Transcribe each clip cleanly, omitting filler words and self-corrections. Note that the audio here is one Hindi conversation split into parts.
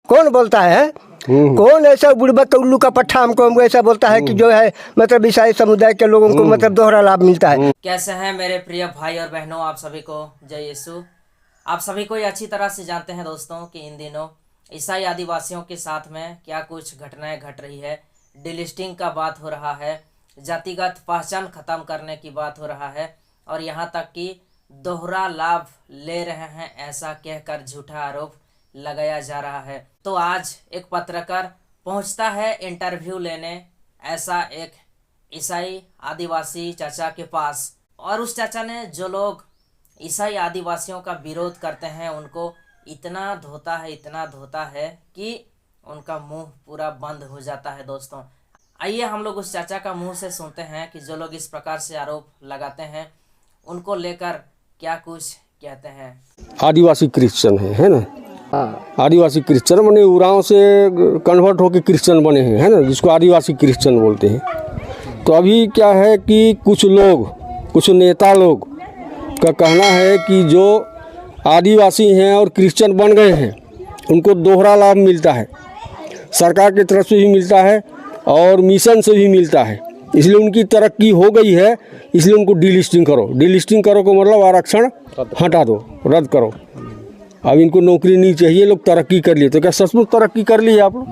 कौन बोलता है? कौन ऐसा बुड़बक उल्लू का पट्टा हमको ऐसा बोलता है कि जो है मतलब ईसाई समुदाय के लोगों को मतलब दोहरा लाभ मिलता है? कैसे हैं मेरे प्रिय भाई और बहनों, आप सभी को जय यीशु। आप सभी को अच्छी तरह से जानते हैं दोस्तों कि इन दिनों ईसाई आदिवासियों के साथ में क्या कुछ घटनाएं घट रही है। डिलिस्टिंग का बात हो रहा है, जातिगत पहचान खत्म करने की बात हो रहा है और यहाँ तक कि दोहरा लाभ ले रहे हैं ऐसा कहकर झूठा आरोप लगाया जा रहा है। तो आज एक पत्रकार पहुंचता है इंटरव्यू लेने ऐसा एक ईसाई आदिवासी चाचा के पास, और उस चाचा ने जो लोग ईसाई आदिवासियों का विरोध करते हैं उनको इतना धोता है कि उनका मुंह पूरा बंद हो जाता है। दोस्तों आइए हम लोग उस चाचा का मुंह से सुनते हैं कि जो लोग इस प्रकार से आरोप लगाते हैं उनको लेकर क्या कुछ कहते हैं। आदिवासी क्रिश्चियन है ना? हाँ, आदिवासी क्रिश्चियन बने उरांव से कन्वर्ट होकर क्रिश्चियन बने हैं, है ना, जिसको आदिवासी क्रिश्चियन बोलते हैं। तो अभी क्या है कि कुछ नेता लोग का कहना है कि जो आदिवासी हैं और क्रिश्चियन बन गए हैं उनको दोहरा लाभ मिलता है, सरकार की तरफ से भी मिलता है और मिशन से भी मिलता है, इसलिए उनकी तरक्की हो गई है, इसलिए उनको डिलिस्टिंग करो को मतलब आरक्षण हटा दो, रद्द करो। अब इनको नौकरी नहीं चाहिए, लोग तरक्की कर लिए। तो क्या सचमुच तरक्की कर ली है आप लोग?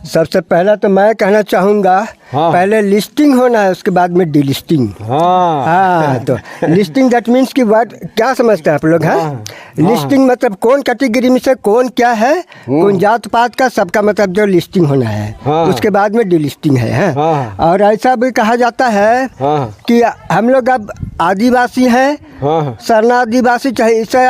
सबसे पहला तो मैं कहना चाहूँगा, पहले लिस्टिंग होना है, उसके बाद में डिलिस्टिंग। हाँ तो लिस्टिंग दैट मीन्स की बात क्या समझते हैं आप लोग? हैं लिस्टिंग मतलब कौन कैटेगरी में से कौन क्या है, कौन जात पात का, सबका मतलब जो लिस्टिंग होना है, उसके बाद में डिलिस्टिंग है। और ऐसा भी कहा जाता है कि हम लोग अब आदिवासी हैं, सरना आदिवासी चाहे ईसाई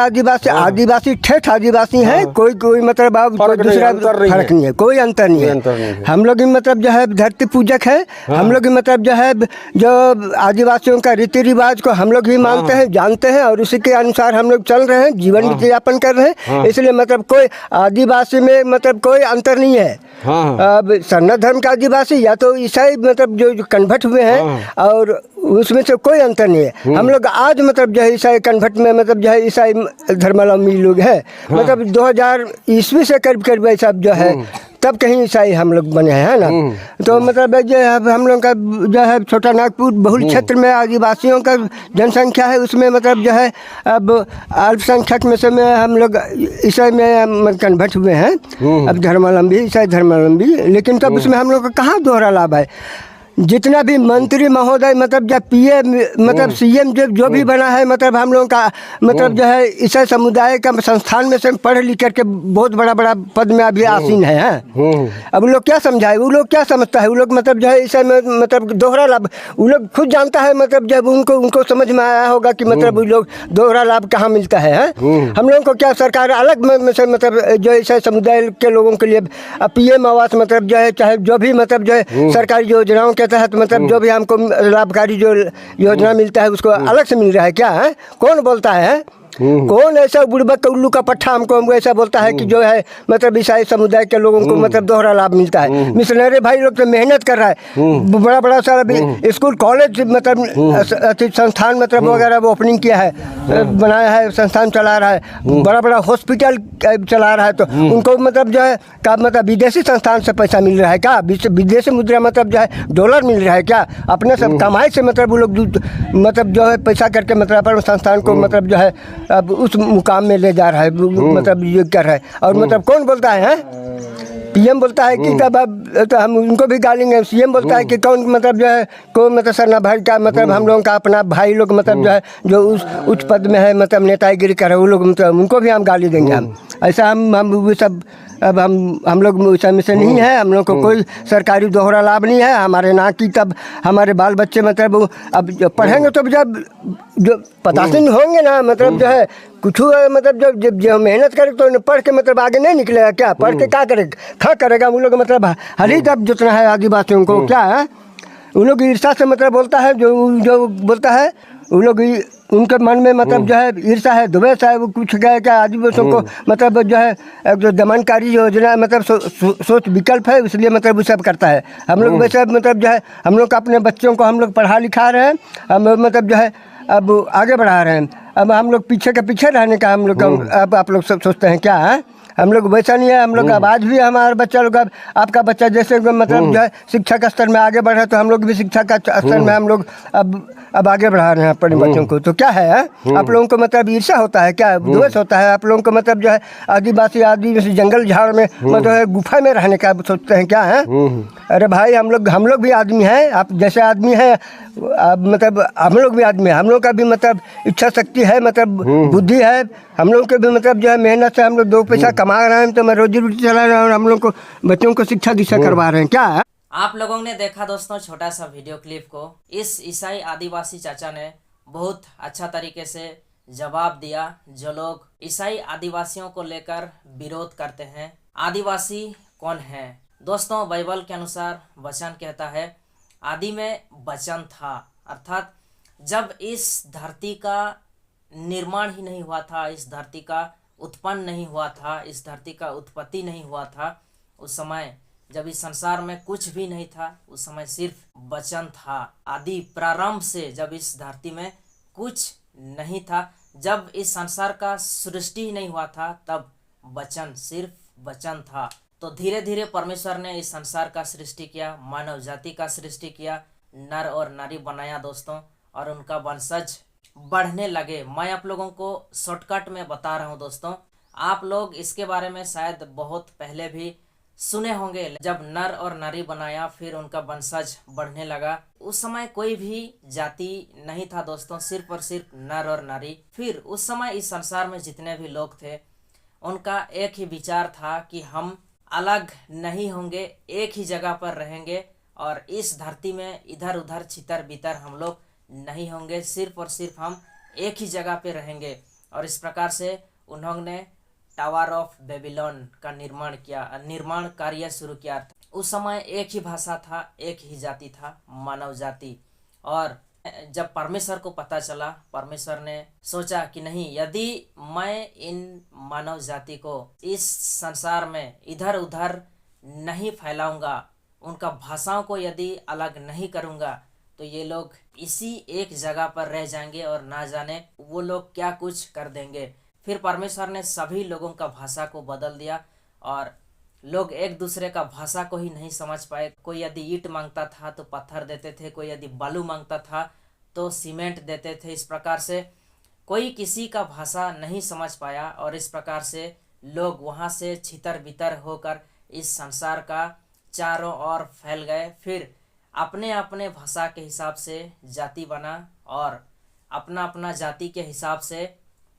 आदिवासी ठेठ आदिवासी हैं, कोई मतलब अब दूसरा फर्क नहीं है, कोई अंतर नहीं है। हम लोग मतलब जो है धरती पूजक है, हम लोग मतलब जो है जो आदिवासियों का रीति रिवाज को हम लोग भी मानते हैं, जानते हैं और उसी के अनुसार हम लोग चल रहे हैं, जीवन यापन कर रहे हैं। इसलिए मतलब कोई आदिवासी में मतलब कोई अंतर नहीं है। अब सरना धर्म का आदिवासी या तो ईसाई मतलब जो कन्वर्ट हुए हैं और उसमें से कोई अंतर नहीं है। हम लोग आज मतलब जो है ईसाई कन्वर्ट में मतलब जो है ईसाई धर्मावलंबी लोग हैं, मतलब 2000 ईस्वी से करीब ऐसा जो है तब कहीं ईसाई हम लोग बने हैं ना। तो मतलब जो है हम लोग का जो है छोटा नागपुर बहुल क्षेत्र में आदिवासियों का जनसंख्या है, उसमें मतलब जो है अब अल्पसंख्यक में से में हम लोग ईसाई में कन्वर्ट हुए हैं, अब धर्मावलंबी ईसाई धर्मावलंबी। लेकिन तब उसमें हम लोग का कहाँ दोहरा लाभ है? जितना भी मंत्री महोदय मतलब जब पीएम मतलब सीएम जो भी बना है, मतलब हम लोगों का मतलब जो है ईसाई समुदाय का संस्थान में से पढ़ लिख करके बहुत बड़ा पद में अभी आसीन है। अब वो लोग क्या समझाए, वो लोग क्या समझता है, वो लोग मतलब जो है ईसाई में मतलब दोहरा लाभ वो लोग खुद जानता है। मतलब जब उनको समझ में आया होगा कि मतलब वो लोग दोहरा लाभ कहाँ मिलता है। हम लोगों को क्या सरकार अलग में से मतलब जो ईसाई समुदाय के लोगों के लिए पीएम आवास मतलब जो है चाहे जो भी मतलब जो है सरकारी योजनाओं के तहत मतलब जो भी हमको लाभकारी जो योजना मिलता है उसको अलग से मिल रहा है क्या? है कौन बोलता है? कौन ऐसा बुड़बक उल्लू का पट्टा हमको ऐसा बोलता है कि जो है मतलब ईसाई समुदाय के लोगों को मतलब दोहरा लाभ मिलता है? मिशनरी भाई लोग तो मेहनत कर रहा है, बड़ा सारा भी स्कूल कॉलेज मतलब संस्थान मतलब वगैरह वो ओपनिंग किया है, बनाया है, संस्थान चला रहा है, बड़ा हॉस्पिटल चला रहा है। तो उनको मतलब जो है का मतलब विदेशी संस्थान से पैसा मिल रहा है क्या? विदेशी मुद्रा मतलब जो है डॉलर मिल रहा है क्या? अपने सब कमाई से मतलब वो लोग मतलब जो है पैसा करके मतलब अपने संस्थान को मतलब जो है अब उस मुकाम में ले जा रहा है, मतलब ये कर रहा है। और मतलब कौन बोलता है? पीएम बोलता है कि तब अब तो हम उनको भी गालेंगे। सीएम बोलता है कि कौन मतलब जो है को मतलब सरना भाई का मतलब हम लोगों का अपना भाई लोग मतलब जो है जो उस उच्च पद में है मतलब नेतागिरी कर रहे हैं, वो लोग मतलब उनको भी हम गाली देंगे। हम ऐसा हम वो सब अब हम लोग में से नहीं है, हम लोग को कोई सरकारी दोहरा लाभ नहीं है हमारे ना कि तब हमारे बाल बच्चे मतलब अब जब पढ़ेंगे तो जब जो पतासीन होंगे ना मतलब जो है कुछ मतलब जब मेहनत करे तो पढ़ के मतलब आगे नहीं निकलेगा क्या? पढ़ के क्या करेगा वो लोग मतलब हरी तब जितना है आदिवासियों को क्या है वो लोग ईर्षा से मतलब बोलता है, जो बोलता है वो लोग उनके मन में मतलब जो है ईर्षा है, द्वेष है, वो कुछ गए क्या आदिवासियों को मतलब जो है जो दमनकारी योजना मतलब सोच विकल्प है, इसलिए मतलब वो सब करता है। हम लोग वैसे मतलब जो है हम लोग अपने बच्चों को हम लोग पढ़ा लिखा रहे हैं, हम मतलब जो है अब आगे बढ़ा रहे हैं। अब हम लोग पीछे के पीछे रहने का हम लोग अब आप लोग सब सोचते हैं क्या है? हम लोग वैसा नहीं है। हम लोग आवाज़ भी हमारे बच्चा लोग आपका बच्चा जैसे मतलब जो है शिक्षा के स्तर में आगे बढ़ा, तो हम लोग भी शिक्षा का स्तर में हम लोग अब आगे बढ़ा रहे हैं अपने बच्चों को। तो क्या है आप लोगों को मतलब ईर्ष्या होता है क्या, द्वेष होता है आप लोगों को, मतलब जो है आदिवासी आदि जंगल झाड़ में मतलब गुफा में रहने का सोचते हैं क्या है? अरे भाई हम लोग भी आदमी हैं, आप जैसे आदमी हैं, मतलब हम लोग भी आदमी हैं, हम लोग का भी मतलब इच्छा शक्ति है, मतलब बुद्धि है, हम लोग के भी मतलब जो है मेहनत से हम लोग 2 पैसा कमा रहे हैं, तो मैं रोजी रोटी चला रहा हूँ और हम लोग को बच्चों को शिक्षा दीक्षा करवा रहे हैं क्या है? आप लोगों ने देखा दोस्तों छोटा सा वीडियो क्लिप को। इस ईसाई आदिवासी चाचा ने बहुत अच्छा तरीके से जवाब दिया जो लोग ईसाई आदिवासियों को लेकर विरोध करते हैं। आदिवासी कौन है दोस्तों? बाइबल के अनुसार वचन कहता है आदि में वचन था, अर्थात जब इस धरती का निर्माण ही नहीं हुआ था, इस धरती का उत्पन्न नहीं हुआ था, इस धरती का उत्पत्ति नहीं हुआ था, उस समय जब इस संसार में कुछ भी नहीं था, उस समय सिर्फ वचन था। आदि प्रारंभ से जब इस धरती में कुछ नहीं था, जब इस संसार का सृष्टि ही नहीं हुआ था, तब वचन, सिर्फ वचन था। तो धीरे धीरे परमेश्वर ने इस संसार का सृष्टि किया, मानव जाति का सृष्टि किया, नर और नारी बनाया दोस्तों, और उनका वंशज बढ़ने लगे। मैं आप लोगों को शॉर्टकट में बता रहा हूँ दोस्तों, आप लोग इसके बारे में शायद बहुत पहले भी सुने होंगे। जब नर और नारी बनाया, फिर उनका वंशज बढ़ने लगा। उस समय कोई भी जाति नहीं था दोस्तों, सिर्फ और सिर्फ नर और नारी। फिर उस समय इस संसार में जितने भी लोग थे, उनका एक ही विचार था कि हम अलग नहीं होंगे, एक ही जगह पर रहेंगे, और इस धरती में इधर उधर छितर बितर हम लोग नहीं होंगे, सिर्फ और सिर्फ हम एक ही जगह पे रहेंगे। और इस प्रकार से उन्होंने टावर ऑफ बेबीलोन का निर्माण कार्य शुरू किया। उस समय एक ही भाषा था, एक ही जाति था, मानव जाति। और जब परमेश्वर को पता चला, परमेश्वर ने सोचा कि नहीं, यदि मैं इन मानव जाति को इस संसार में इधर उधर नहीं फैलाऊंगा, उनका भाषाओं को यदि अलग नहीं करूंगा, तो ये लोग इसी एक जगह पर रह जाएंगे और ना जाने वो लोग क्या कुछ कर देंगे। फिर परमेश्वर ने सभी लोगों का भाषा को बदल दिया और लोग एक दूसरे का भाषा को ही नहीं समझ पाए। कोई यदि ईंट मांगता था तो पत्थर देते थे, कोई यदि बालू मांगता था तो सीमेंट देते थे। इस प्रकार से कोई किसी का भाषा नहीं समझ पाया और इस प्रकार से लोग वहाँ से छितर बितर होकर इस संसार का चारों ओर फैल गए। फिर अपने अपने भाषा के हिसाब से जाति बना और अपना अपना जाति के हिसाब से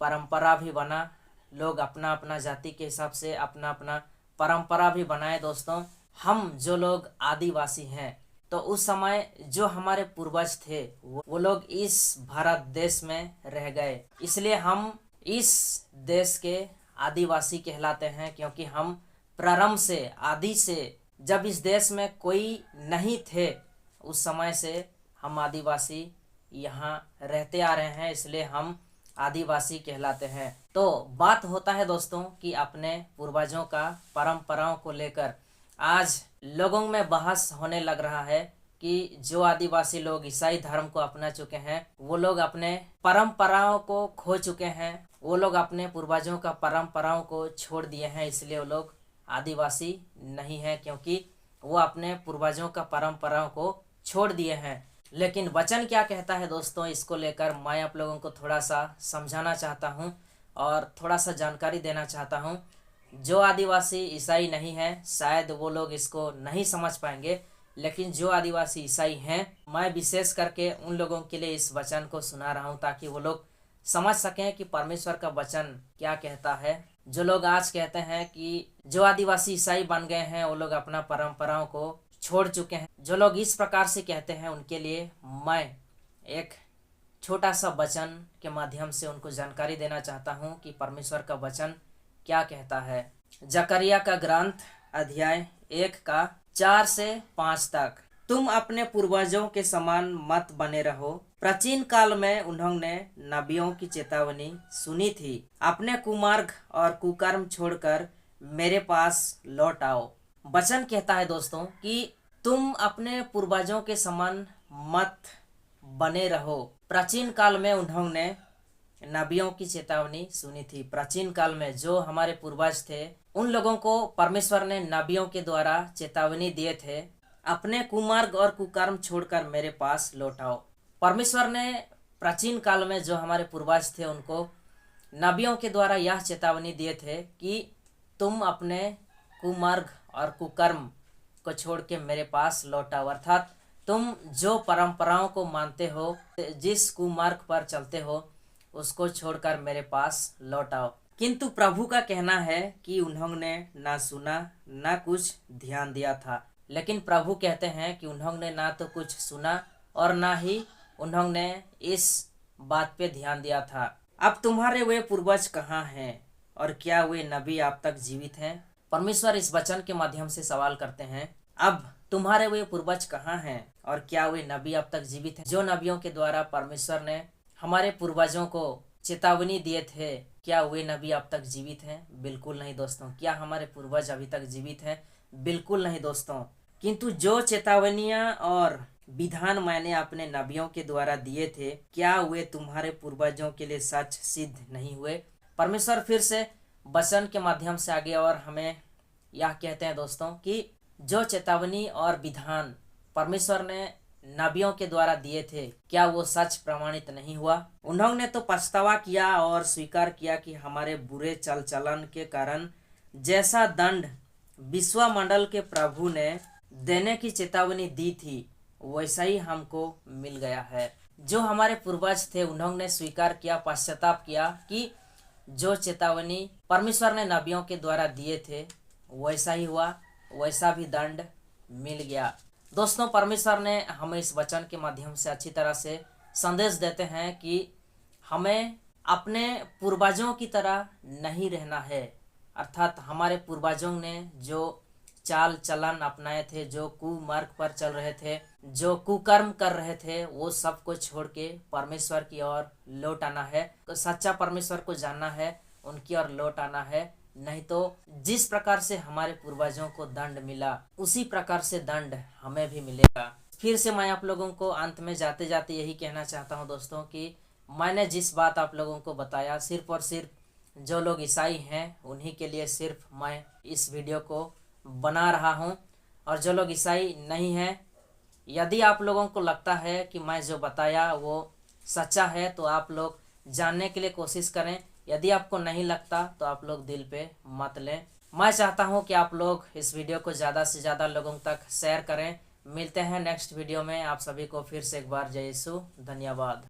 परंपरा भी बना। लोग अपना अपना जाति के हिसाब से अपना अपना परंपरा भी बनाए दोस्तों। हम जो लोग आदिवासी हैं, तो उस समय जो हमारे पूर्वज थे वो लोग इस भारत देश में रह गए, इसलिए हम इस देश के आदिवासी कहलाते हैं, क्योंकि हम प्रारंभ से, आदि से, जब इस देश में कोई नहीं थे, उस समय से हम आदिवासी यहाँ रहते आ रहे हैं, इसलिए हम आदिवासी कहलाते हैं। तो बात होता है दोस्तों कि अपने पूर्वजों का परंपराओं को लेकर आज लोगों में बहस होने लग रहा है कि जो आदिवासी लोग ईसाई धर्म को अपना चुके हैं, वो लोग अपने परंपराओं को खो चुके हैं, वो लोग अपने पूर्वजों का परंपराओं को छोड़ दिए हैं, इसलिए वो लोग आदिवासी नहीं है, क्योंकि वो अपने पूर्वजों का परंपराओं को छोड़ दिए हैं। लेकिन वचन क्या कहता है दोस्तों, इसको लेकर मैं आप लोगों को थोड़ा सा समझाना चाहता हूँ और थोड़ा सा जानकारी देना चाहता हूँ। जो आदिवासी ईसाई नहीं है, शायद वो लोग इसको नहीं समझ पाएंगे, लेकिन जो आदिवासी ईसाई हैं, मैं विशेष करके उन लोगों के लिए इस वचन को सुना रहा हूँ ताकि वो लोग समझ सकें कि परमेश्वर का वचन क्या कहता है। जो लोग आज कहते हैं कि जो आदिवासी ईसाई बन गए हैं, वो लोग अपना परंपराओं को छोड़ चुके हैं, जो लोग इस प्रकार से कहते हैं, उनके लिए मैं एक छोटा सा वचन के माध्यम से उनको जानकारी देना चाहता हूं कि परमेश्वर का वचन क्या कहता है। जकरिया का ग्रंथ अध्याय 1 का 4 से 5 तक। तुम अपने पूर्वजों के समान मत बने रहो। प्राचीन काल में उन्होंने नबियों की चेतावनी सुनी थी। अपने कुमार्ग और कुकर्म छोड़कर मेरे पास लौट आओ। वचन कहता है दोस्तों कि तुम अपने पूर्वजों के समान मत बने रहो। प्राचीन काल में उन्होंने नबियों की चेतावनी सुनी थी। प्राचीन काल में जो हमारे पूर्वज थे, उन लोगों को परमेश्वर ने नबियों के द्वारा चेतावनी दिए थे, अपने कुमार्ग और कुकर्म छोड़कर मेरे पास लौट आओ। परमेश्वर ने प्राचीन काल में जो हमारे पूर्वज थे उनको नबियों के द्वारा यह चेतावनी दिए थे कि तुम अपने कुमार्ग और कुकर्म को छोड़ के मेरे पास लौट आओ, अर्थात तुम जो परंपराओं को मानते हो, जिस कुमार्ग पर चलते हो, उसको छोड़कर मेरे पास लौट आओ। किंतु प्रभु का कहना है कि उन्होंने ना सुना ना कुछ ध्यान दिया था। लेकिन प्रभु कहते हैं कि उन्होंने ना तो कुछ सुना और ना ही उन्होंने इस बात पे ध्यान दिया था। अब तुम्हारे वे पूर्वज कहाँ हैं और क्या वे नबी आप तक जीवित हैं? परमेश्वर इस वचन के माध्यम से सवाल करते हैं, अब तुम्हारे वे पूर्वज कहाँ हैं और क्या वे नबी अब तक जीवित हैं? जो नबियों के द्वारा परमेश्वर ने हमारे पूर्वजों को चेतावनी दिए थे, क्या वे नबी अब तक जीवित हैं? बिल्कुल नहीं दोस्तों। क्या हमारे पूर्वज अभी तक जीवित हैं? बिल्कुल नहीं दोस्तों। किंतु जो चेतावनियां और विधान मैंने अपने नबियों के द्वारा दिए थे, क्या वे तुम्हारे पूर्वजों के लिए सच सिद्ध नहीं हुए? परमेश्वर फिर से वचन के माध्यम से आगे और हमें यह कहते हैं दोस्तों कि जो चेतावनी और विधान परमेश्वर ने नबियों के द्वारा दिए थे, क्या वो सच प्रमाणित नहीं हुआ? उन्होंने तो पछतावा किया और स्वीकार किया कि हमारे बुरे चल चलन के कारण जैसा दंड विश्वमंडल के प्रभु ने देने की चेतावनी दी थी, वैसा ही हमको मिल गया है। जो हमारे पूर्वज थे उन्होंने स्वीकार किया, पश्चाताप किया कि जो चेतावनी परमेश्वर ने नबियों के द्वारा दिए थे वैसा ही हुआ, वैसा भी दंड मिल गया। दोस्तों, परमेश्वर ने हमें इस वचन के माध्यम से अच्छी तरह से संदेश देते हैं कि हमें अपने पूर्वजों की तरह नहीं रहना है, अर्थात हमारे पूर्वजों ने जो चाल चलन अपनाए थे, जो कुमार्ग पर चल रहे थे, जो कुकर्म कर रहे थे, वो सब को छोड़ के परमेश्वर की ओर लौट आना है। तो सच्चा परमेश्वर को जानना है, उनकी ओर लौट आना है। नहीं तो जिस प्रकार से हमारे पूर्वजों को दंड मिला उसी प्रकार से दंड हमें भी मिलेगा। फिर से मैं आप लोगों को अंत में जाते जाते यही कहना चाहता हूं दोस्तों कि मैंने जिस बात आप लोगों को बताया, सिर्फ और सिर्फ जो लोग ईसाई हैं उन्हीं के लिए सिर्फ मैं इस वीडियो को बना रहा हूं, और जो लोग ईसाई नहीं हैं, यदि आप लोगों को लगता है कि मैं जो बताया वो सच्चा है तो आप लोग जानने के लिए कोशिश करें। यदि आपको नहीं लगता तो आप लोग दिल पे मत लें। मैं चाहता हूं कि आप लोग इस वीडियो को ज़्यादा से ज़्यादा लोगों तक शेयर करें। मिलते हैं नेक्स्ट वीडियो में। आप सभी को फिर से एक बार जय यीशु, धन्यवाद।